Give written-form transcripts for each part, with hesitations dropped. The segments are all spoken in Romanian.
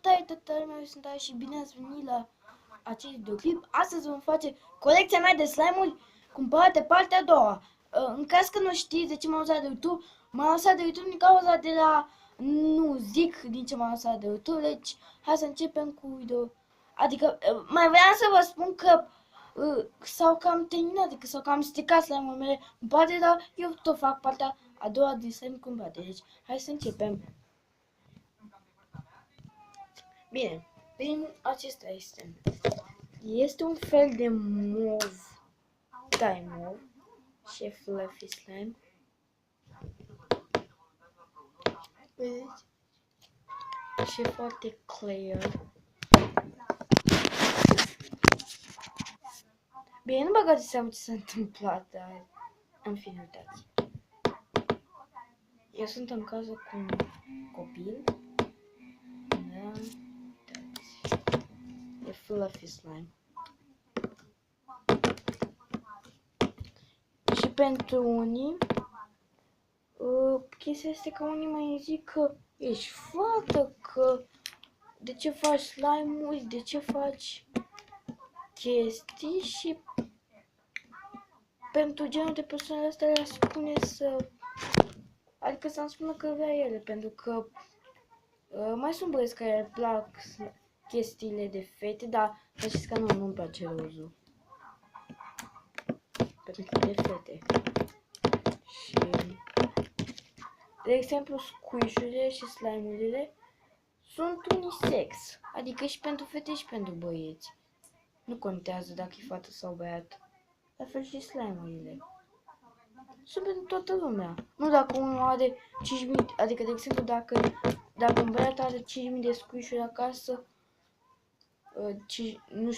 Salutare toată lumea, eu sunt Aia și bine ați venit la acest videoclip. Astăzi vom face colecția mea de slime-uri cumpărate partea a doua. În caz că nu știți de ce m-am lăsat de YouTube, m-am lăsat de YouTube din cauza de la... Nu zic din ce m-am lăsat de YouTube, deci hai să începem cu video. Adică mai vreau să vă spun că s-au cam terminat, adică s-au cam stricat slime-urile mele în parte, dar eu tot fac partea a doua din slime cumpărate. Deci hai să începem. Bine, prin acesta este. Este un fel de mov, mov și fluffy slime. Vedeți? Și foarte clear. Bine, nu băgați seama ce s-a întâmplat, dar în fine, uitați. Eu sunt în casă cu un copil. Da, uitați. E fluffy slime. Și pentru unii, chestia este că unii mai zic că ești fată, că de ce faci slime-uri, de ce faci chestii și pentru genul de persoane astea le spune să... Adică să-mi spună că vrea ele, pentru că mai sunt băieți care îmi plac chestiile de fete, dar să știți că nu-mi place rozul. Pentru că e de fete. Și... De exemplu, squish-urile și slime-urile sunt unisex, adică și pentru fete și pentru băieți. Nu contează dacă e fată sau băiat. La fel și slime-urile. Sunt pentru toată lumea. Nu dacă unul are 5.000, adică de exemplu dacă un băiat are 5.000 de squish-uri acasă,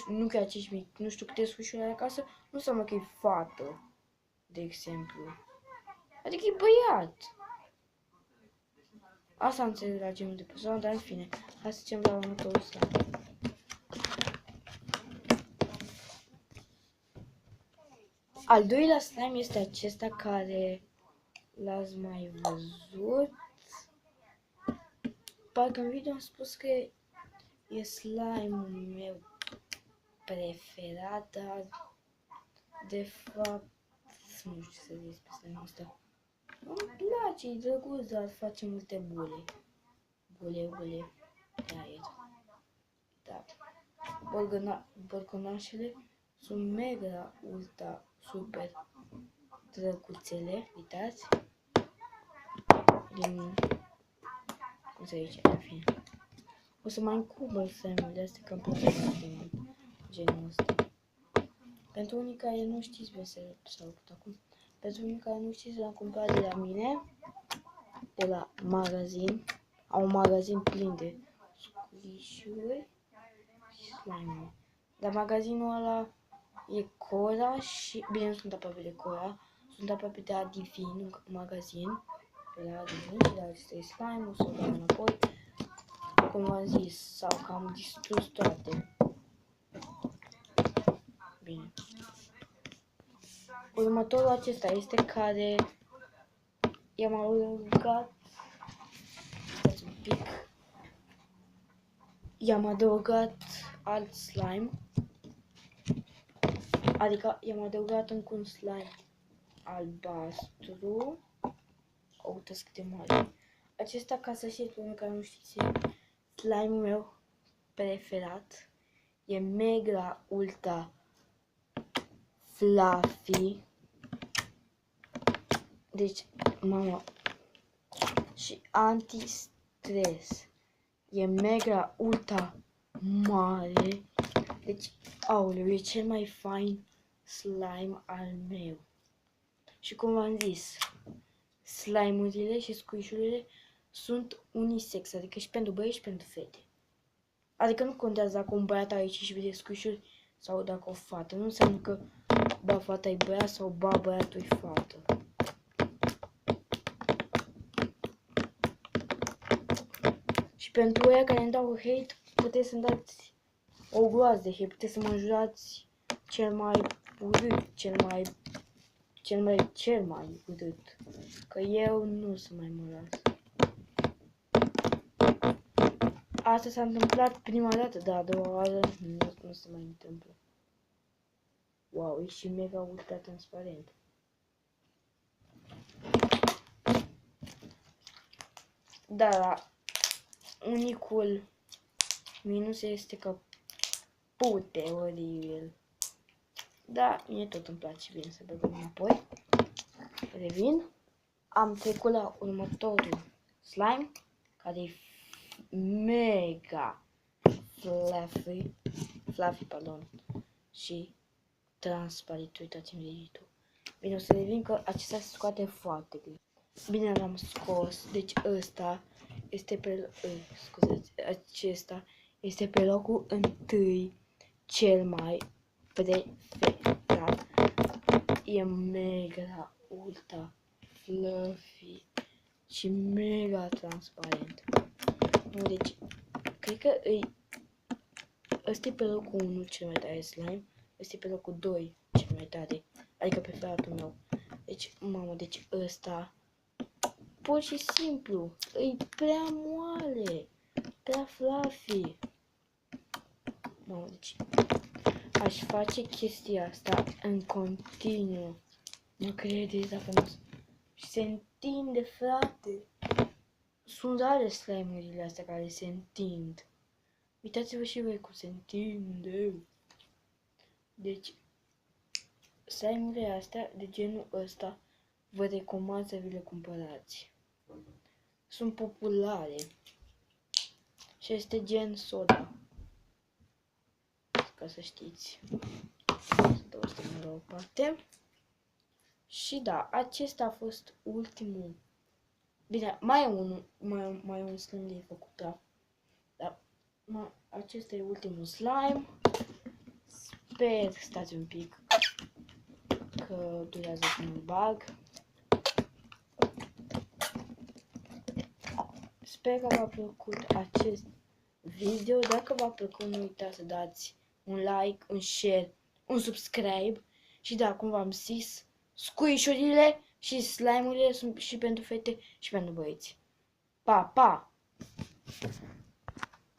nu chiar 5.000, nu știu câte squish-uri are acasă, nu înseamnă că e fată, de exemplu. Adică e băiat. Asta înțeleg la genul de persoană, dar în fine, hai să zicem la următorul slide. Al doilea slime este acesta care l-ați mai văzut. Parcă în video am spus că e slime-ul meu preferat, dar de fapt nu știu ce să zic pe slime-ul ăsta. Îmi place, e drăguț, dar face multe bule. Bule. Da. Borgonașele sunt mega, ultra, super drăguțele, uitați. Din... cum se zice, în fine. O să mai încubă slime-urile astea, că îmi place foarte mult genul ăsta. Pentru unii care nu știți, vesel s-a făcut acum. Pentru unii care nu știți, l-am cumpărat de la mine, de la magazin. Au un magazin plin de squish-uri și slime-uri. Dar magazinul ăla e Cora și... Bine, nu sunt aproape de Cora, sunt aproape de Adivin, un magazin. De la Adivin și de la aceste slime-uri s-au dat înapoi. Cum v-am zis, s-au cam distrus toate. Bine. Următorul acesta este care i-am adăugat, stați un pic, i-am adăugat alt slime, adică i-am adăugat încă un slime albastru. Uitați cât de mare. Acesta, ca să știți, pentru care nu știți, slime-ul meu preferat. E mega ultra fluffy. Deci, mama, și anti-stres. E mega ultra mare. Deci, aoleu, e cel mai fain slime al meu. Și cum v-am zis, slime-urile și squish-urile sunt unisex, adică și pentru băieți și pentru fete. Adică nu contează dacă un băiat are 5.000 de squish-uri sau dacă o fată. Nu înseamnă că ba fata e băiat sau ba băiatul e fată. Și pentru ăia care îmi dau hate, puteți să-mi dați o groază de hate, puteți să mă înjurați cel mai urât, cel mai urât. Că eu nu să mai mă las. Asta s-a întâmplat prima dată, dar a doua oară nu se mai întâmplă. Wow, e și mega ultra transparent. Da, unicul minus este că pute oribil. Da, mie tot îmi place bine să băgăm înapoi. Revin. Am trecut la următorul slime, care e mega fluffy, pardon, și transparent. Uitați-mi de YouTube. Bine, o să revin că acesta se scoate foarte greu. Bine, l-am scos. Deci ăsta este pe... scuzați, acesta este pe locul întâi cel mai preferat. E mega ultra fluffy și mega transparent. Deci, cred că ăsta e pe locul 1 cel mai tare slime. Ăsta e pe locul 2 cel mai tare. Adică preferatul meu. Deci, mamă, deci ăsta pur și simplu e prea moale, prea fluffy. Mamă, deci aș face chestia asta în continuu. Nu credeți dacă nu... Și se întinde, frate. Sunt rare slime-urile astea care se întind. Uitați-vă și voi cum se întinde. Deci, slime-urile astea de genul ăsta vă recomand să vi le cumpărați. Sunt populare. Și este gen soda. Ca să știți. Să dau asta la o parte. Și da, acesta a fost ultimul. Bine, mai e un slime de făcut praf. Dar acesta e ultimul slime. Sper, stați un pic, că durează până îl bag. Sper că v-a plăcut acest video. Dacă v-a plăcut, nu uitați să dați un like, un share, un subscribe. Și da, cum v-am zis, squishurile și slime-urile sunt și pentru fete și pentru băieți. Pa, pa!